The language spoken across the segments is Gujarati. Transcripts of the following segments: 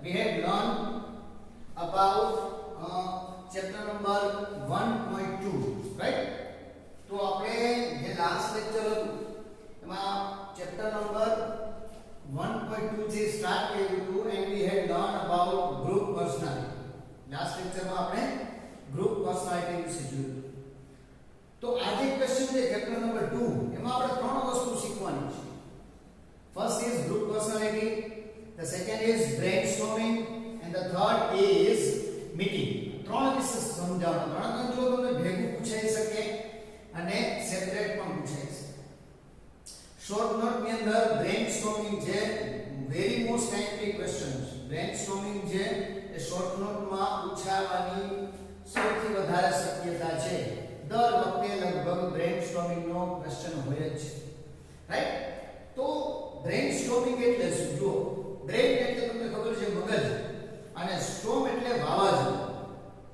we had learned about chapter number 1.2, right? તો આપણે જે લાસ્ટ લેક્ચર હતું એમાં ચેપ્ટર નંબર 1.2 જે સ્ટાર્ટ કર્યું હતું and we had learned about group personality. Last લેક્ચરમાં આપણે ગ્રુપ પર્સનાલિટી વિશે જોયું. તો આજે ક્વેશ્ચન છે ચેપ્ટર નંબર 2 એમાં આપણે ત્રણ વસ્તુ શીખવાની છે. First is group personality, the second is brainstorming and the third is meeting. ત્રણ વિશે સમજાવવાનું. ત્રણ જો તમને ભેગું પૂછાઈ શકે અને સેપરેટ પણ પૂછાઈ શકે. શોર્ટ નોટ ની અંદર બ્રેઇનસ્ટોર્મિંગ છે વેરી મોસ્ટ ટાઈમલી ક્વેશ્ચન છે. બ્રેઇનસ્ટોર્મિંગ છે એ શોર્ટ નોટ માં પૂછાવાની સૌથી વધારે શક્યતા છે. દર વખતે લગભગ બ્રેઇનસ્ટોર્મિંગ નો ક્વેશ્ચન હોય જ છે, રાઈટ? તો બ્રેઇનસ્ટોર્મિંગ એટલે શું? જો બ્રેઇન એટલે તમને ખબર છે મગજ અને સ્ટોર્મ એટલે વાવાઝોડું,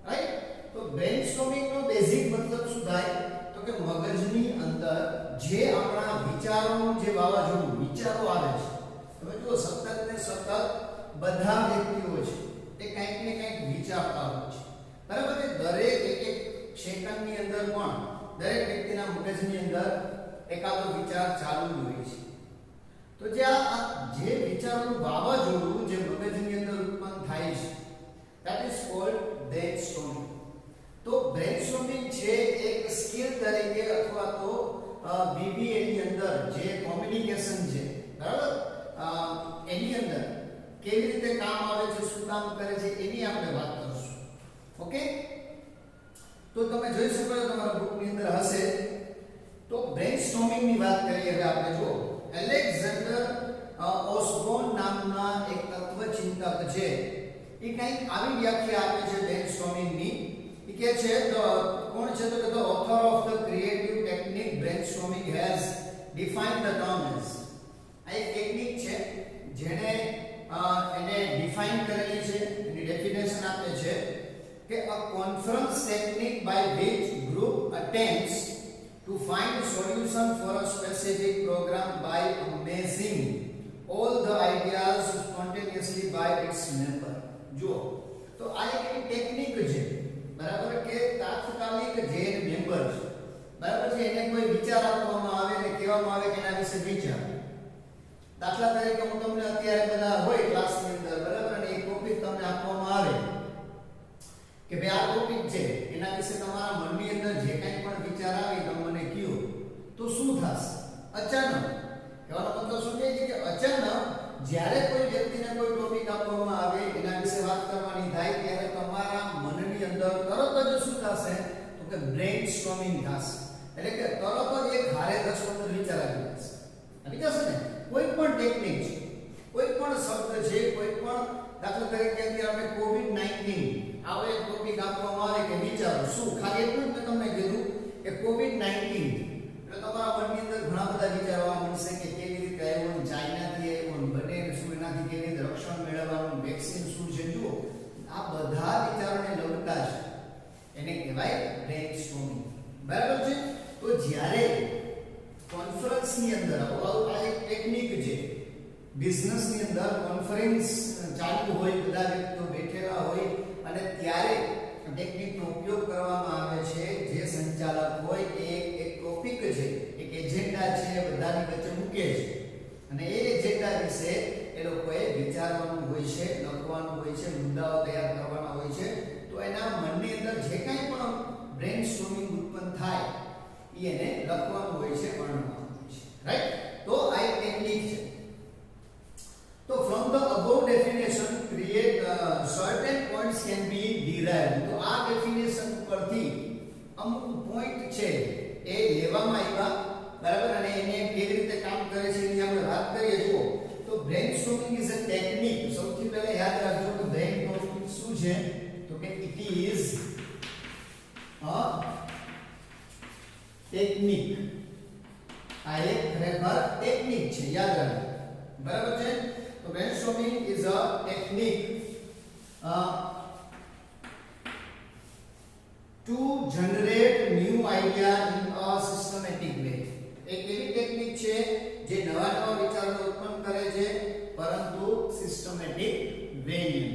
રાઈટ? તો બ્રેઇનસ્ટોર્મિંગ નો બેઝિક મતલબ શું થાય તો કે મગજની અંદર જે આપણા વિચારોનું જે વાવાઝોડું વિચારો આવે છે. તમે જો સતત ને સતત બધા વ્યક્તિઓ છે તે કંઈક ને કંઈક વિચારતા હોય છે, બરાબર છે? દરેક એક સેકન્ડની અંદર પણ દરેક વ્યક્તિના મગજની અંદર એકાદો વિચાર ચાલુ હોય છે. તો જે જે વિચારોનું વાવાઝોડું જે મગજની અંદર ઉત્પન્ન થાય છે that is called brainstorming. તો brainstorming છે એક સ્કિલ તરીકે અથવા તો BBA ની અંદર જે કોમ્યુનિકેશન છે, બરાબર, એની અંદર કેવી રીતે કામ આવે છે, શું કામ કરે છે એની આપણે વાત કરીશું. ઓકે, તો તમે જોઈ શકો છો તમારા બુક ની અંદર હશે. તો બ્રેઇનસ્ટોર્મિંગ ની વાત કરીએ હવે આપણે. જો એલેક્ઝાન્ડર ઓસ્બોર્ન નામના એક તત્વચિંતક છે, એ કંઈક આવી વ્યાખ્યા આપે છે બ્રેઇનસ્ટોર્મિંગ ની. એ કહે છે કોણ છે તો કે the author of the creative technique brainstorming has defined the term as. આ એક ટેકનિક છે જેને એને ડિફાઇન કરેલી છે, એની ડેફિનેશન આપે છે કે a conference technique by which group attempts to find a solution for a specific program by amazing all the ideas spontaneously by its member. જો તો આ એક ટેકનિક છે, બરાબર, કે તાત્કાલિક જે મેમ્બર છે, બરાબર છે, એને કોઈ વિચાર આપવામાં આવે ને કહેવામાં આવે કે એના વિશે વિચાર. દાખલા તરીકે હું તમને અત્યારે બધા હોય ક્લાસની અંદર, બરાબર, અને એક ટોપિક તમને આપવામાં આવે કે ભાઈ આ ટોપિક છે, એના વિશે તમારા મનની અંદર જે કંઈ પણ વિચાર આવે તમે મને કહો, તો શું થશે? અચાનક, કહેવાનો મતલબ શું છે કે અચાનક જ્યારે કોઈ વ્યક્તિને કોઈ ટોપિક આપવામાં આવે, એના વિશે વાત કરવાની થાય, ત્યારે તમારા મનની અંદર તરત જ શું થશે તો કે બ્રેઇનસ્ટોર્મિંગ થશે. એટલે કે તરત જ એક હારે 10-15 વિચાર આવી જશે. આવી જશે ને? કોઈ પણ ટેકનિક છે, કોઈ પણ શબ્દ છે, કોઈ પણ, દાખલા તરીકે અત્યારે આપણે કોવિડ-19 આવો એક ટોપિક આપવામાં આવે કે વિચારો શું, ખાલી એટલું જ મેં તમને કીધું કે કોવિડ-19 એટલે તમારા મનની અંદર ઘણા બધા વિચારો આવવા મળશે કે કેવી રીતે આવ્યો, ચાઇનાથી આવ્યો, બને શું, એનાથી કેવી રીતે રક્ષણ મેળવવાનું, વેક્સિન શું છે. જુઓ આ બધા વિચારોને લગતા છે, એને કહેવાય બ્રેઇનસ્ટોર્મિંગ, બરાબર છે? તો જ્યારે કોન્ફરન્સની અંદર આ એક ટેકનિક છે, બિઝનેસની અંદર કોન્ફરન્સ ચાલુ હોય, બધા વ્યક્તિઓ બેઠેલા હોય અને ત્યારે ટેકનિકનો ઉપયોગ કરવામાં આવે છે. જે સંચાલક હોય એ એક ટોપિક છે, એક એજન્ડા છે, બધાની વચ્ચે મૂકે છે અને એ એજન્ડા વિશે એ લોકોએ વિચારવાનું હોય છે, લખવાનું હોય છે, મુદ્દાઓ તૈયાર કરવાના હોય છે. તો એના મનની અંદર જે કાંઈ પણ બ્રેઇનસ્ટોર્મિંગ ઉત્પન્ન થાય એને લખવાનું હોય છે, વર્ણવાનું હોય છે, રાઈટ? તો આ એક ટેકનિક છે. તો from the above definition create certain points can be derived. તો આ ડેફિનેશન પરથી અમુક પોઈન્ટ છે એ લેવામાં આવ્યા, બરાબર, અને એને કેવી રીતે કામ કરે છે એની આપણે વાત કરીએ. જુઓ તો brainstorming is a technique. સૌથી પહેલા યાદ રાખજો કે brainstorming શું છે તો કે it is a technique. આ એક ખરેખર ટેકનિક છે, યાદ રાખજો, બરાબર છે? તો brainstorming is a technique to generate new idea in a systematic way. એક એવી ટેકનિક છે જે નવા વિચારો ઉત્પન્ન કરે છે પરંતુ સિસ્ટમેટિક વે ની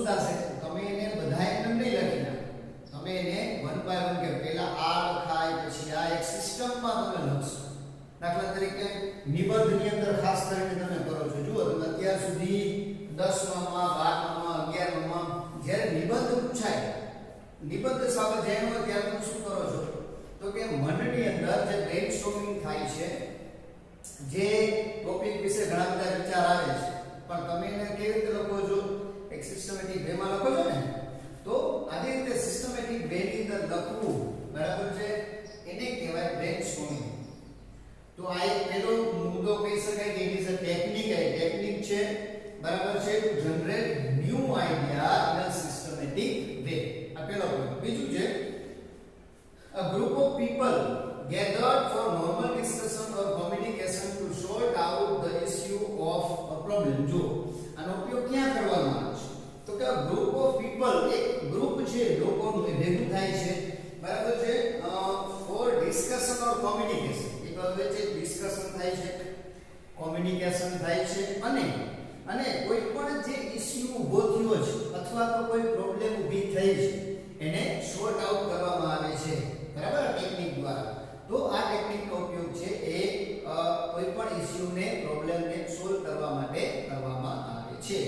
શું થશે? તમે એને બધા એમ નહીં લખી નાખો, તમે એને વન બાય વન કે પહેલા આ લખાય પછી આ એક સિસ્ટમમાં તમે લખશો. દાખલા તરીકે નિબંધની અંદર ખાસ કરીને તમે કરો છો. જુઓ તમે અત્યાર સુધી 10માં 12માં 11માં જ્યારે નિબંધ પૂછાય, નિબંધ સ્વાધ્યાયનો હોય ત્યારે તમે શું કરો છો? તો કે મનની અંદર જે બ્રેઇનસ્ટોર્મિંગ થાય છે, જે ટોપિક વિશે ઘણા બધા વિચાર આવે છે, પણ તમે એને કેવી રીતે લખો છો? એક સિસ્ટમેટિક વેમાં લખો છો ને. તો આવી રીતે સિસ્ટમેટિક વે ની અંદર લખવું, બરાબર છે, એને કહેવાય બ્રેઇનસ્ટોર્મિંગ. તો આ એક પહેલો મુદ્દો કહી શકાય કે it is a technique. A technique છે, બરાબર છે, to generate new idea in a systematic way. આ પહેલો પોઈન્ટ. બીજું છે a group of people gathered for normal discussion or communication to sort out the issue of a problem. જો આનો ઉપયોગ ક્યાં કરવામાં આવે છે? તો કે ગ્રુપ ઓફ પીપલ, એક ગ્રુપ છે લોકોનું એ ભેગું થાય છે, બરાબર છે, ફોર ડિસ્કશન ઓર કોમ્યુનિકેશન. એક વચ્ચે ડિસ્કશન થાય છે, કોમ્યુનિકેશન થાય છે, અને કોઈ પણ જે ઇશ્યુ ઊભો થયો છે અથવા તો કોઈ પ્રોબ્લેમ ઊભી થઈ છે એને સોર્ટ આઉટ કરવામાં આવે છે, બરાબર, ટેકનિક દ્વારા. તો આ ટેકનિકનો ઉપયોગ છે એ કોઈ પણ ઇશ્યુને, પ્રોબ્લેમને સોલ્વ કરવા માટે કરવામાં આવે છે,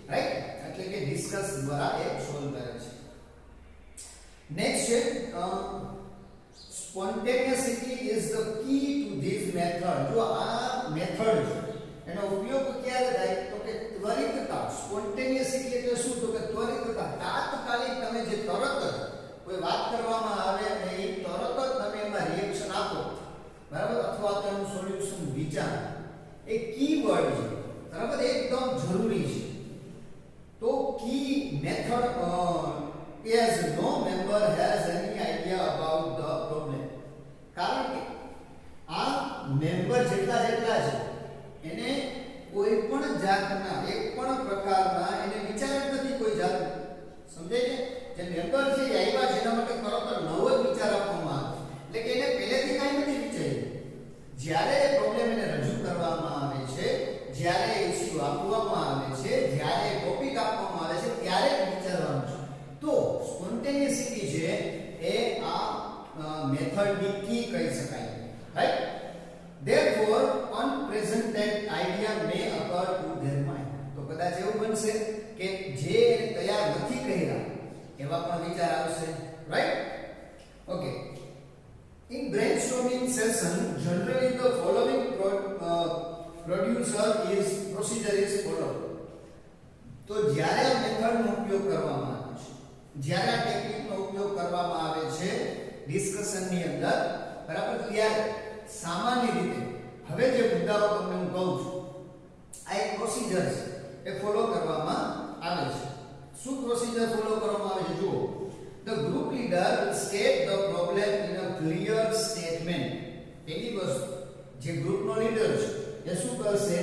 રાઈટ? એટલે કે ડિસ્કસ દ્વારા એ સોલ્વ કરે છે. નેક્સ્ટ છે spontaneity is the key to this method. જો આ મેથડ છે એનો ઉપયોગ ક્યારે થાય? તો કે ત્વરિતતા. સ્પોન્ટેનિયસિટી એટલે શું? તો કે ત્વરિતતા, તાત્કાલિક. તમે જે તરત જ કોઈ વાત કરવામાં આવે અને એ તરત જ તમે એમાં રિએક્શન આપો, બરાબર, અથવા તો એનું સોલ્યુશન વિચાર, એ કીવર્ડ છે, બરાબર, એકદમ જરૂરી છે. તો કી method as no member has any idea about the problem. કારણ કે આ મેમ્બર જેટલા છે એને કોઈ પણ જાતના, એક પણ પ્રકારના એને વિચાર જ નથી કોઈ જાત. સમજાય છે? જે મેમ્બર છે એ આવ્યા છે એના માટે તરત નવો જ વિચાર આપવામાં આવે, એટલે કે એને પહેલેથી કાંઈ નથી વિચાર્યું. જ્યારે પ્રોબ્લેમ એને રજૂ કરવામાં આવે છે, જ્યારે ઇશ્યુ આપવામાં આવે છે, જ્યારે ટોપિક આપવામાં આવે છે, ત્યારે જ વિચારવાનું છે. તો સ્પોન્ટેનિયસિટી છે એ આ મેથડની કી કહી શકાય, right? Therefore, unpresented idea may occur to their mind. તો કદાચ એવું બનશે કે જે તૈયાર નથી કર્યા એવા પણ વિચાર આવશે, right? Okay. In brainstorming session, generally the following procedure is followed. તો જ્યારે આ મેથડનો ઉપયોગ કરવામાં આવે છે, જ્યારે આ ટેકનિકનો ઉપયોગ કરવામાં આવે છે ડિસ્કશનની અંદર, બરાબર, ત્યારે સામાન્ય રીતે હવે જે મુદ્દાઓ તમને હું કહું છું આ એક પ્રોસિજર છે, એ ફોલો કરવામાં આવે છે. શું પ્રોસિજર ફોલો કરવામાં આવે છે? જુઓ, the group leader will state the problem in a clear statement. પહેલી વસ્તુ, જે ગ્રુપનો લીડર છે એ શું કરશે?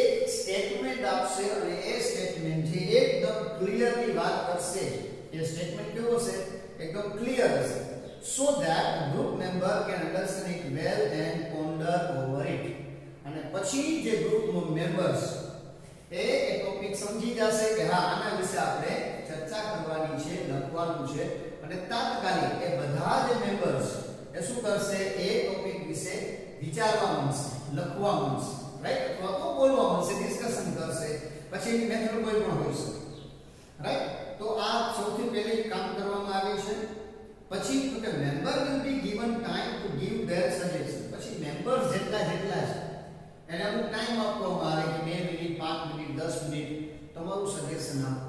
એક સ્ટેટમેન્ટ આપશે અને એ સ્ટેટમેન્ટ જે એકદમ ક્લિયરલી વાત કરશે. એ સ્ટેટમેન્ટ કેવો હશે? એકદમ ક્લિયર હશે. So that group member can understand it well and ponder over it. અને પછી જે ગ્રુપનો મેમ્બર્સ એ ટોપિક સમજી જશે કે હા, આના વિશે આપણે ચર્ચા કરવાની છે, લખવાનું છે, અને તાત્કાલિક એ બધા જ મેમ્બર્સ એ શું કરશે? એ ટોપિક વિશે વિચારવા માંડશે, લખવા માંડશે, રાઈટ? અથવા તો બોલવા માંડશે, ડિસ્કશન કરશે. પછી એની મેથડ કોઈ પણ હોઈ શકે, રાઈટ? તો આ સૌથી પહેલી કામ કરવામાં આવે છે. પછી તો કે member will be given time to give their suggestion. પછી મેમ્બર્સ જેટલા છે એને અમુક ટાઈમ આપવામાં આવે કે 2 મિનિટ, 5 મિનિટ, 10 મિનિટ તમારું સજેશન આપો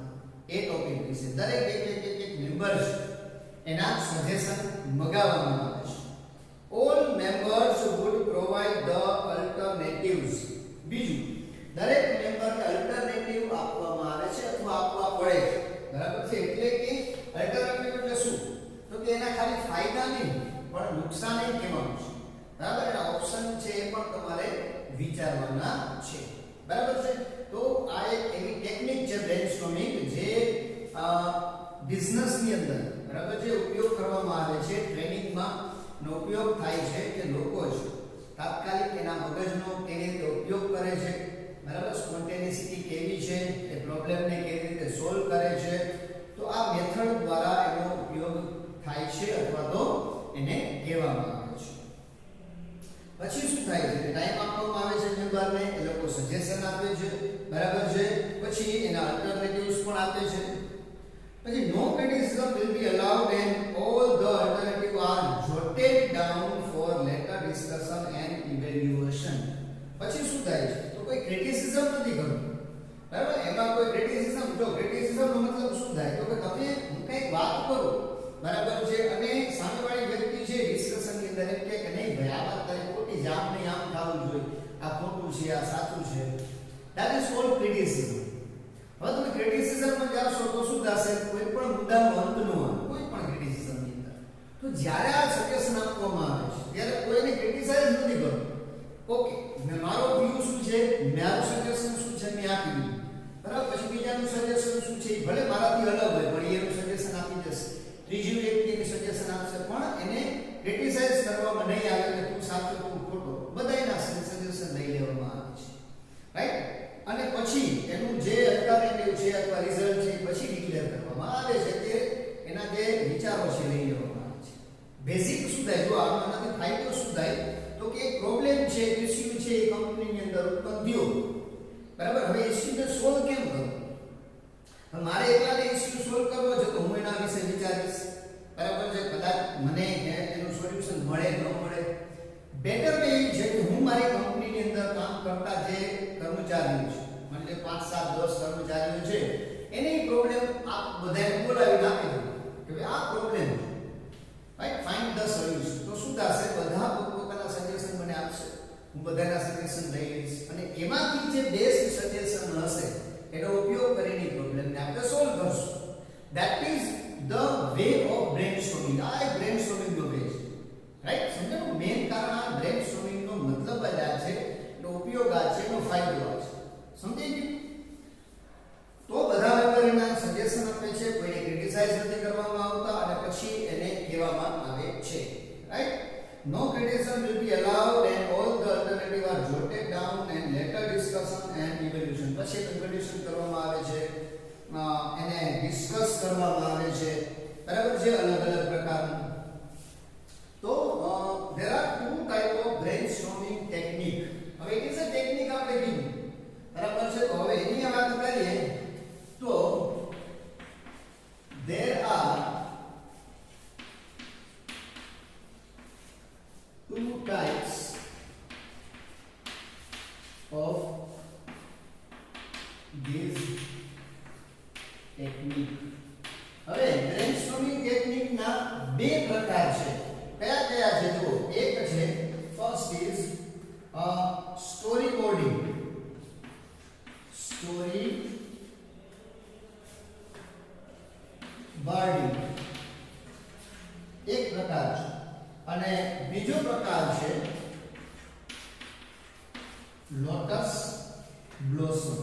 એ ટોપિક વિશે. દરેક એક મેમ્બર છે એના સજેશન મગાવવામાં આવે છે. All members would provide the alternatives. બીજું, દરેક મેમ્બરને અલ્ટરનેટિવ આપવામાં આવે છે અથવા આપવા પડે છે, બરાબર છે? એટલે કે અલ્ટરનેટિવ એટલે શું? તો કે એના ખાલી ફાયદા નહીં પણ નુકસાન એ કહેવાનું છે, બરાબર? એના ઓપ્શન છે એ પણ તમારે વિચારવાના છે, બરાબર છે? તો આ એક એવી ટેકનિક છે બ્રેઇનસ્ટોર્મિંગ જે બિઝનેસની અંદર, બરાબર છે, ઉપયોગ કરવામાં આવે છે. ટ્રેનિંગમાં નો ઉપયોગ થાય છે કે લોકો છે તાત્કાલિક એના મગજનો કેવી રીતે ઉપયોગ કરે છે, બરાબર? સ્પોન્ટેનિસિટી કેવી છે, એ પ્રોબ્લેમને કેવી રીતે સોલ્વ કરે છે, પછી શું થાય છે, ટાઈમ આપવામાં આવે છે મેમ્બરને, એ લોકો સજેશન આપે છે, બરાબર છે, પછી એના અલ્ટરનેટિવ્સ પણ આપે છે. પછી નો criticism will be allowed and all the alternative are jotted down for later discussion and evaluation. પછી શું થાય છે, તો કોઈ ક્રિટિસિઝમ નથી કરતું, બરાબર. એમાં કોઈ ક્રિટિસિઝમ, જો ક્રિટિસિઝમ નો મતલબ શું થાય, તો કે તમે હું કંઈક વાત કરું, બરાબર છે, અને સામેવાળી વ્યક્તિ છે ડિસ્કશન ની અંદર એમ કે નહીં ભાઈ આ વાત તારી ખોટી છે, આમ નહીં આમ થવું જોઈએ, આ ખોટું છે, આ સાચું છે. That is called criticism. હવે તમે ક્રિટિસિઝમમાં જાશો તો શું થશે, કોઈ પણ મુદ્દાનો અંત ન હોય, કોઈ પણ ક્રિટિસિઝમ ની અંદર. તો જ્યારે આ સજેશન આપવામાં આવે છે ત્યારે કોઈને ક્રિટિસાઇઝ નથી કરવું. ઓકે, મારો વ્યૂ શું છે, મારું સજેશન શું છે મેં આપી દીધું, બરાબર. પછી બીજાનું સજેશન શું છે, ભલે મારાથી અલગ હોય પણ એનું સજેશન આપી દેશે, ત્રીજી વ્યક્તિ એનું સજેશન આપશે, પણ એને ક્રિટિસાઇઝ કરવામાં નહીં આવે કે તું સાચો તું ખોટો, બધાયના સજેશન લઈ લેવામાં આવે છે, રાઈટ. અને પછી એનું જે અલ્ટરનેટિવ છે અથવા રિઝલ્ટ છે પછી ડિક્લેર કરવામાં આવે છે, કે એના જે વિચારો છે લઈ લેવામાં આવે છે. બેઝિક શું થાય, જો આનાથી ફાયદો શું થાય, તો કે એક પ્રોબ્લેમ છે, ઇશ્યુ છે એ કંપનીની અંદર ઉત્પન્ન થયો, બરાબર. હવે ઇશ્યુને સોલ્વ કેમ કરવું, મારે એકલાને ઇશ્યુ સોલ્વ કરવો છે તો હું એના વિશે વિચારીશ, બરાબર છે. કદાચ મને એનું સોલ્યુશન મળે ન મળે, બેટર વે એ છે કે હું મારી કંપનીની અંદર કામ કરતા જે કર્મચારીઓ છે, એટલે 5 7 10 કર્મચારીઓ છે, એની પ્રોબ્લેમ આપ બધાને બોલાવીને આપી દઉં કે ભાઈ આ પ્રોબ્લેમ છે, રાઈટ, ફાઇન્ડ ધ સોલ્યુશન. તો શું થશે, બધા પોતાના સજેશન મને આપશે, હું બધાના સજેશન લઈ લઈશ, અને એમાંથી જે બેસ્ટ સજેશન હશે એનો ઉપયોગ કરીને પ્રોબ્લેમને આપણે સોલ્વ કરશું. That is the way of brainstorming. આ બ્રેનસ્ટોર્મિંગ નો વે છે, રાઈટ. સમજો, મેઇન કારણ આ બ્રેનસ્ટોર્મિંગ નો મતલબ જ આ છે, એનો ઉપયોગ આ છે, એનો ફાયદો આ છે, સમજી ગયું. તો બધા મેમ્બરના સજેશન આપે છે, કોઈને ક્રિટિસાઇઝ નથી કરવામાં આવતા, અને પછી એને કહેવામાં આવે છે, right. No criticism will be allowed and all the alternative are jotted down and later discussion and evaluation. પછી evaluation કરવામાં આવે છે, એને ડિસ્કસ કરવામાં આવે છે, બરાબર છે, અલગ અલગ પ્રકારનું. તો there are two type of brainstorming technique. હવે it is a technique આપણે કીધું, બરાબર છે. તો હવે એની વાત કરીએ તો there are two types of this technique. હવે બ્રેનસ્ટોર્મિંગ ટેકનિક ના બે પ્રકાર છે. કયા કયા છે જુઓ. એક છે first is story boarding. Story boarding એક પ્રકાર છે, અને બીજો પ્રકાર છે લોટસ બ્લોસમ.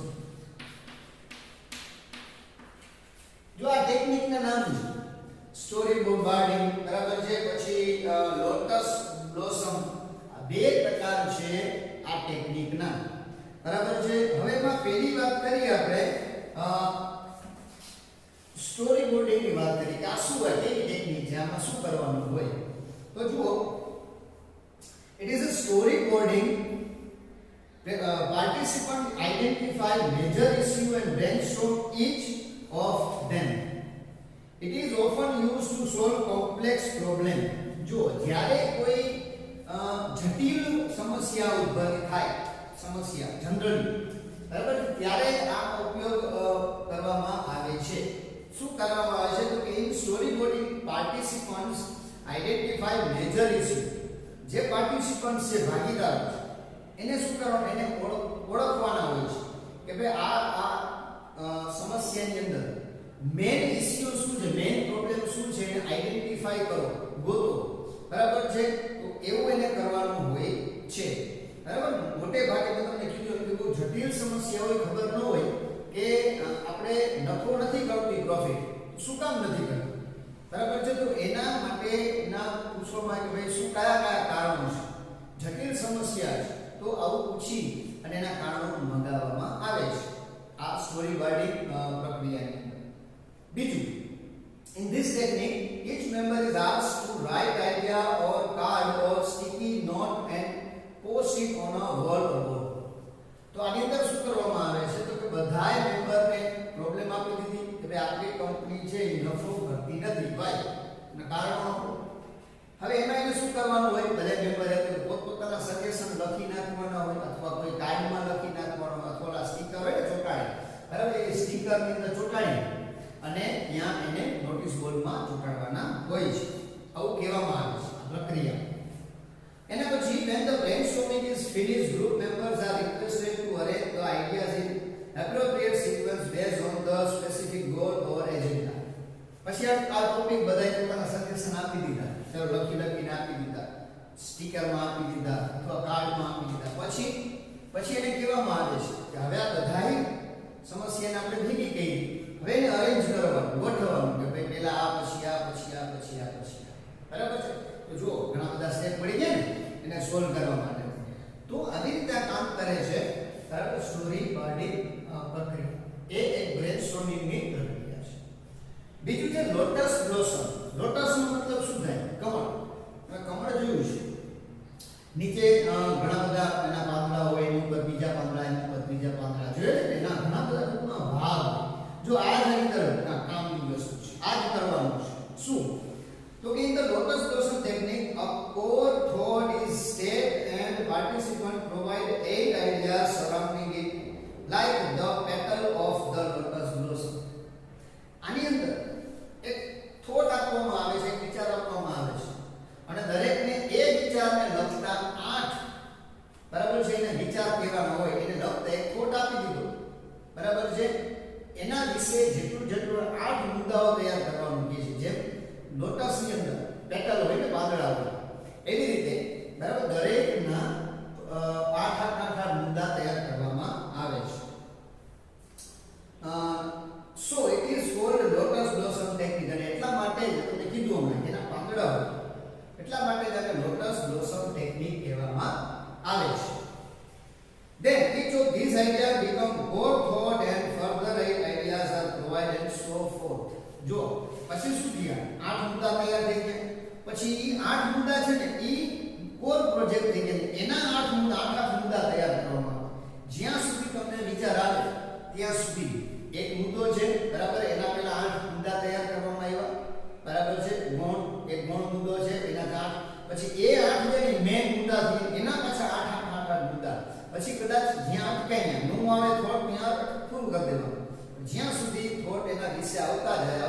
જો આ ટેકનિક ના નામ છે સ્ટોરી બોર્ડિંગ, બરાબર છે, પછી લોટસ બ્લોસમ. આ બે પ્રકાર છે આ ટેકનિક ના, બરાબર છે. હવે એમાં પહેલી વાત કરીએ આપણે સ્ટોરી બોર્ડિંગ ની વાત કરીએ કે આ શું હોય, કેવી ટેકનિક છે, આમાં શું કરવાનું હોય. તો જુઓ, it is a storyboarding. Participants identify major issue and brainstorm each of them. It is often used to solve complex problem. જો જ્યારે કોઈ જટિલ સમસ્યા ઉદ્ભવ થાય, સમસ્યા જનરલી, બરાબર, ત્યારે આ ઉપયોગ કરવામાં આવે છે. શું કરવામાં આવે છે, તો કે in storyboarding participants identify major issue. જે પાર્ટિસિપન્ટ્સ છે, ભાગીદારો છે, એને શું કરવાનું, એને ઓળખવાના હોય છે કે ભાઈ આ સમસ્યાની અંદર મેઇન ઇશ્યુ શું છે, મેઇન પ્રોબ્લેમ શું છે, એને આઈડેન્ટિફાઈ કરો, ગોતો, બરાબર છે. તો એવું એને કરવાનું હોય છે, બરાબર. મોટે ભાગે મેં તમને કીધું કે બહુ જટિલ સમસ્યા હોય, ખબર ન હોય કે આપણે નફો નથી કરતી, પ્રોફિટ શું કામ નથી કરતી, બરાબર છે. તો એના માટે ના પૂછવામાં કે ભાઈ શું કયા કયા કારણો છે, જટિલ સમસ્યા છે, તો આવું પૂછી અને એના કારણો મંગાવવામાં આવે છે આ સ્ટોરી બોર્ડિંગ પ્રક્રિયાની અંદર. બીજું, in this technique each member is asked to write idea or card or sticky note and અને કારણો આપો. હવે એમાં એને શું કરવાનું હોય, બધા મેમ્બરે પોતપોતાના સજેશન લખી નાખવાના હોય, અથવા કોઈ કાર્ડમાં લખી નાખવાનો, અથવા સ્ટીકર હોય ને ચોંટાડી, બરાબર, એ સ્ટીકરની અંદર ચોંટાડી અને ત્યાં એને નોટિસ બોર્ડમાં ચોંટાડવાના હોય છે. આવું કહેવામાં આવે છે આ પ્રક્રિયા. એના પછી when the brainstorming is finished, group members are requested to arrange the ideas in appropriate sequence based on the specific goal or agenda. પછી આ ટોપિક બધાએ પોતાના સજેશન આપી દીધા, ચાલો લખીને આપી દીધા, સ્ટીકરમાં આપી દીધા અથવા કાર્ડમાં આપી દીધા. પછી એને કહેવામાં આવે છે કે હવે આ બધાય સમસ્યાને આપણે ભેગી કરી, હવે એને અરેન્જ કરવાનું, ગોઠવવાનું કે ભાઈ પહેલા આ, પછી આ, પછી આ, પછી આ, પછી આ. બરાબર છે? તો જો ઘણા બધા સ્ટેપ પડી ગયા ને એને સોલ્વ કરવા માટે. તો આવી રીતે કામ કરે છે, બરાબર, સ્ટોરી બોર્ડિંગ પ્રક્રિયા. એ એક બ્રેનસ્ટોર્મિંગની પ્રક્રિયા છે. બીજું છે લોટસ બ્લોસમ. લોટસનો મતલબ શું થાય? કમળ. તમે કમળ જોયું છે, નીચે ઘણા બધા એના પાંદડા હોય, એની ઉપર બીજા પાંદડા, એની ઉપર બીજા પાંદડા, જોયું ને? એના ઘણા બધા ટૂંકમાં ભાગ. જો આ જ એની તરફ કામની વસ્તુ છે, આ જ કરવાનું છે. શું? તો in the lotus blossom technique, a core thought is stated and participant provide 8 ideas surrounding it, like the petal of the lotus blossom. આની અંદર એક થોટ આપવામાં આવે છે, એક વિચાર આપવામાં આવે છે, અને દરેકને એ વિચારને લગતા 8, બરાબર છે, એને વિચાર કહેવાના હોય, એને લગતા એક થોટ આપી દીધો, બરાબર છે, એના વિશે જેટલું 8 મુદ્દાઓ તૈયાર કરવાનું કહે છે. જેમ લોટસની અંદર પેટલ હોય ને, પાંદડા હોય, એવી રીતે, બરાબર, દરેકના 8 મુદ્દા તૈયાર કરવામાં આવે છે. So it is called lotus blossom technique. અને એટલા માટે જ તમને કીધું હમણાં એના પાંદડા હોય, એટલા માટે જ આને લોટસ બ્લોસમ ટેકનિક કહેવામાં આવે છે. Then each of these ideas become core thought and further 8 ideas are provided and so forth. જો પછી શું થયા? 8 મુદ્દા તૈયાર થઈ ગયા. પછી ઈ 8 મુદ્દા છે ને, ઈ કોર પ્રોજેક્ટ થઈ ગયા. એના 8 મુદ્દા તૈયાર કરવામાં આવે. જ્યાં સુધી તમને વિચાર આવે ત્યાં સુધી એક મુદ્દો છે, બરાબર, એના પહેલા 8 મુદ્દા તૈયાર કરવામાં આવ્યા, બરાબર છે. એક ગૌણ મુદ્દો છે, એના 8, પછી એ 8 જે મેઇન મુદ્દા છે એના પાછા 8 મુદ્દા. પછી કદાચ જ્યાં અટકાય ન આવે થોટ, ત્યાં પૂરું કરી દેવાનું. જ્યાં સુધી થોટ એના વિશે આવતા જાય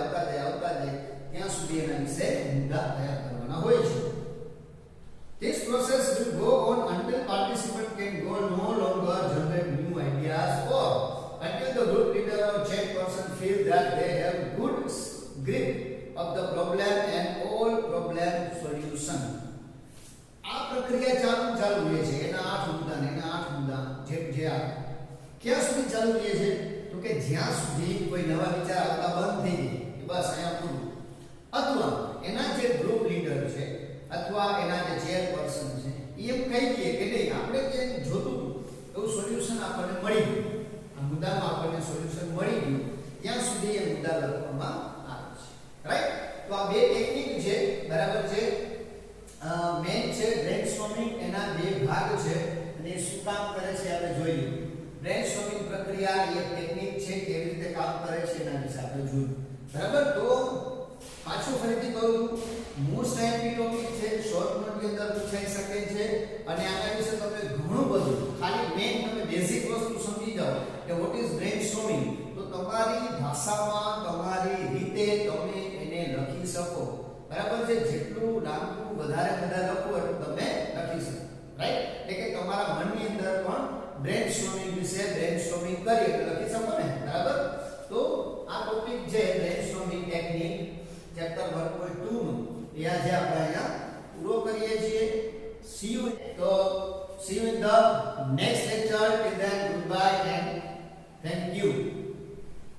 ત્યાં સુધી એના વિશે મુદ્દા તૈયાર કરવાના હોય છે. This process will go on until participant can no longer generate new ideas, or until the group leader or chairperson feel that they have good grip of the problem and all problem solution. આ પ્રક્રિયા ચાલુ રહે છે. એના 8 મુદ્દા જે આ ક્યાં સુધી ચાલુ રહે છે? તો કે જ્યાં સુધી કોઈ નવા વિચાર આવતા બંધ થઈ જાય, બસ અહીંયા પૂરું. અથવા એના જે ગ્રુપ લીડર છે અથવા એના જે ચેરપર્સન છે એ એમ કહી દે કે નહીં, આપણે જે જોતું એવું સોલ્યુશન આપણને મળી ગયું, આ મુદ્દામાં આપણને સોલ્યુશન મળી ગયું, ત્યાં સુધી એ મુદ્દા લખવામાં આવે છે. રાઈટ? તો આ બે ટેકનિક છે, બરાબર છે. મેન છે બ્રેનસ્ટોર્મિંગ, એના બે ભાગ છે અને એ શું કામ કરે છે આપણે જોઈ લઈએ. બ્રેનસ્ટોર્મિંગ પ્રક્રિયા એ ટેકનિક છે, કેવી રીતે કામ કરે છે એના વિશે આપણે જોયું, બરાબર. તો પાછું ફરીથી કહું, મોસ્ટ આઈએમપી ટોપિક છે, શોર્ટ નોટની અંદર પૂછાઈ શકે છે અને આના વિશે તમે ઘણું બધું, ખાલી મેઇન તમે બેઝિક વસ્તુ સમજી જાઓ કે વોટ ઇઝ બ્રેનસ્ટોર્મિંગ, તો તમારી ભાષામાં તમારી રીતે તમે એને લખી શકો, બરાબર છે. જેટલું લાંબુ વધારે લખો એટલું તમે લખી શકો. રાઈટ? એટલે કે તમારા મનની અંદર પણ બ્રેનસ્ટોર્મિંગ વિશે બ્રેનસ્ટોર્મિંગ કરી એટલે લખી શકો ને, બરાબર. તો આ ટોપિક છે બ્રેનસ્ટોર્મિંગ ટેકનિક, ચેપ્ટર 1.2 નું એ આજે આપણે અહીંયા પૂરો કરીએ છીએ. See you in the next lecture. Till then